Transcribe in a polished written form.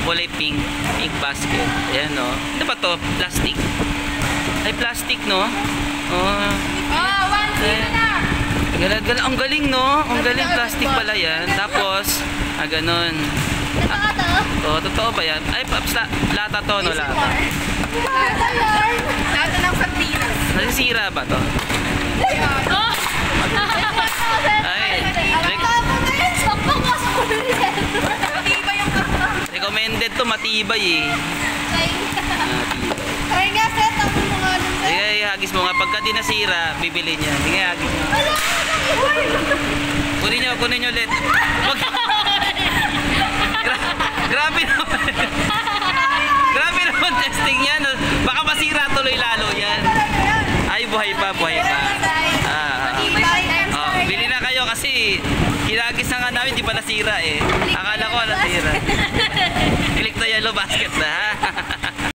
kulay pink. Pink basket. Ayan, no? Ano ba to? Plastic? Ay, plastic, no? Oh. Oh, 1-0 na! Ang galing, no? Ang galing, plastic pala yan. Tapos, ganun. Ito ka to? Oh, totoo ba yan? Ay, paps, lata to, no? Lata. Lata ng sardinas. Nasisira ba to? Oh! Ay, Matibay yung kanta. recommended to, matibay eh. Ay nga, set ang mga nun. Sige, hagis mo nga. Pagka di nasira, bibili niya. Sige, hagis mo. Kunin nyo ulit. Grabe naman. Grabe naman testing yan. Baka masira tuloy lalo yan. Ay, buhay pa. Bili na kayo kasi kinagis na nga namin, di pa nasira eh. Akala ko nasira. Click na yellow basket na ha.